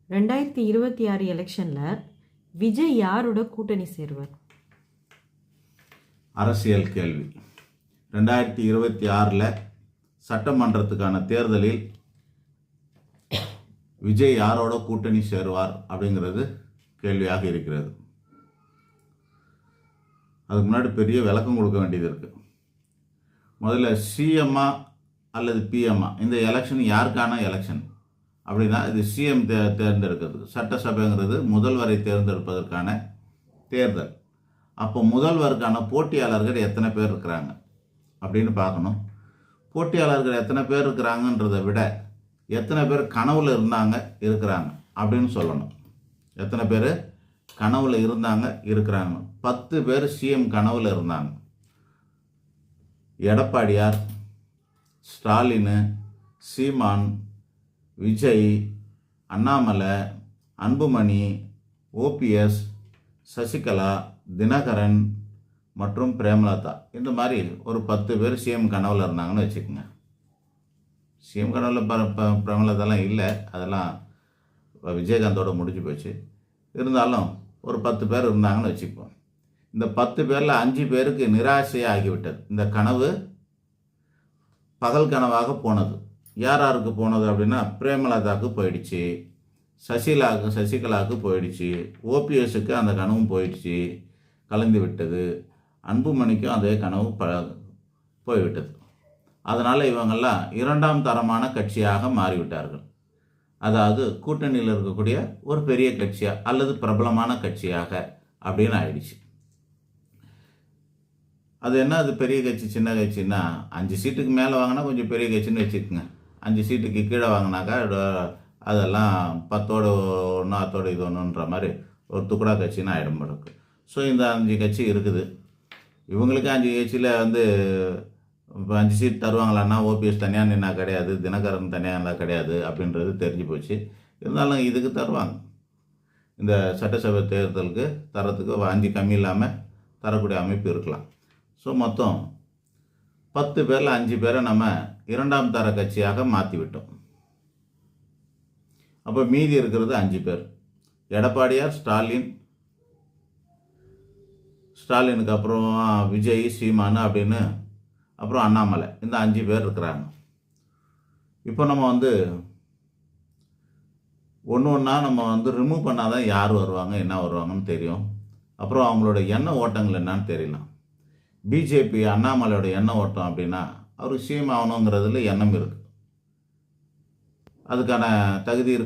2026 எலெக்ஷனில் விஜய் யாரோட கூட்டணி சேருவார்? அரசியல் கேள்வி. 2026 சட்டமன்றத்துக்கான தேர்தலில் விஜய் யாரோட கூட்டணி சேருவார் அப்படிங்கிறது கேள்வியாக இருக்கிறது. அதுக்கு முன்னாடி பெரிய விளக்கம் கொடுக்க வேண்டியது இருக்குது. முதல்ல சிஎம்மா அல்லது பிஎம்மா, இந்த எலெக்ஷன் யாருக்கான எலெக்ஷன் அப்படின்னா இது சிஎம் தேர்ந்தெடுக்கிறது. சட்டசபைங்கிறது முதல்வரை தேர்ந்தெடுப்பதற்கான தேர்தல். அப்போ முதல்வருக்கான போட்டியாளர்கள் எத்தனை பேர் இருக்கிறாங்க அப்படின்னு பார்க்கணும். போட்டியாளர்கள் எத்தனை பேர் இருக்கிறாங்கன்றதை விட எத்தனை பேர் கனவுல இருக்கிறாங்க அப்படின்னு சொல்லணும். எத்தனை பேர் கனவுல இருக்கிறாங்க? 10 பேர் சிஎம் கனவுல இருந்தாங்க. எடப்பாடியார், ஸ்டாலின், சீமான், விஜய், அண்ணாமலை, அன்புமணி, ஓபிஎஸ், சசிகலா, தினகரன் மற்றும் பிரேமலதா, இந்த மாதிரி ஒரு 10 பேர் சிஎம் கனவுல இருந்தாங்கன்னு வச்சுக்கோங்க. சிஎம் கனவுல பிரேமலதாலாம் இல்லை, அதெல்லாம் விஜயகாந்தோட முடிஞ்சு போச்சு. இருந்தாலும் ஒரு 10 பேர் இருந்தாங்கன்னு வச்சுப்போம். இந்த 10 பேரில் 5 பேருக்கு நிராசையாக ஆகிவிட்டது. இந்த கனவு பகல் கனவாக போனது. யாருக்கு போனது அப்படின்னா பிரேமலதாவுக்கு போயிடுச்சு, சசிகலாவுக்கு போயிடுச்சு, ஓபிஎஸ்க்கு அந்த கனவும் போயிடுச்சு, கலந்து விட்டது. அன்புமணிக்கும் அதே கனவு போய்விட்டது. அதனால் இவங்கெல்லாம் 2ஆம் தரமான கட்சியாக மாறிவிட்டார்கள். அதாவது கூட்டணியில் இருக்கக்கூடிய ஒரு பெரிய கட்சியாக அல்லது பிரபலமான கட்சியாக அப்படின்னு ஆயிடுச்சு. அது என்ன, அது பெரிய கட்சி சின்ன கட்சின்னா 5 சீட்டுக்கு மேலே வாங்கினா கொஞ்சம் பெரிய கட்சின்னு வச்சுக்கோங்க. 5 சீட்டுக்கு கீழே வாங்கினாக்கா அதெல்லாம் 10ஓட ஒன்று அத்தோட இது ஒன்றுன்ற மாதிரி ஒரு துக்குடா கட்சின்னு ஆகிடும் போடுக்கு. ஸோ இந்த 5 கட்சி இருக்குது. இவங்களுக்கு 5 கட்சியில் இப்போ 5 சீட் தருவாங்களான்னா ஓபிஎஸ் தனியாக நின்னா கிடையாது, தினகரன் தனியாக இருந்தால் கிடையாது அப்படின்றது தெரிஞ்சு போச்சு. இருந்தாலும் இதுக்கு தருவாங்க. இந்த சட்டசபை தேர்தலுக்கு தரத்துக்கு 5 கம்மி இல்லாமல் தரக்கூடிய அமைப்பு இருக்கலாம். ஸோ மொத்தம் 10 பேரில் 5 பேரை நம்ம 2ஆம் தர கட்சியாக மாற்றிவிட்டோம். அப்போ மீதி இருக்கிறது 5 பேர். எடப்பாடியார், ஸ்டாலினுக்கு அப்புறம் விஜய், சீமானு அப்படின்னு அப்புறம் அண்ணாமலை, இந்த 5 பேர் இருக்கிறாங்க. இப்போ நம்ம ஒன்று ஒன்றா நம்ம ரிமூவ் பண்ணால் தான் யார் வருவாங்க என்ன வருவாங்கன்னு தெரியும். அப்புறம் அவங்களோட எண்ண ஓட்டங்கள் என்னன்னு தெரியலாம். பிஜேபி அண்ணாமலையோட எண்ண ஓட்டம் அப்படின்னா அவருக்கு சிஎம் ஆகணுங்கிறதுல எண்ணம் இருக்குது, அதுக்கான தகுதி இருக்குது.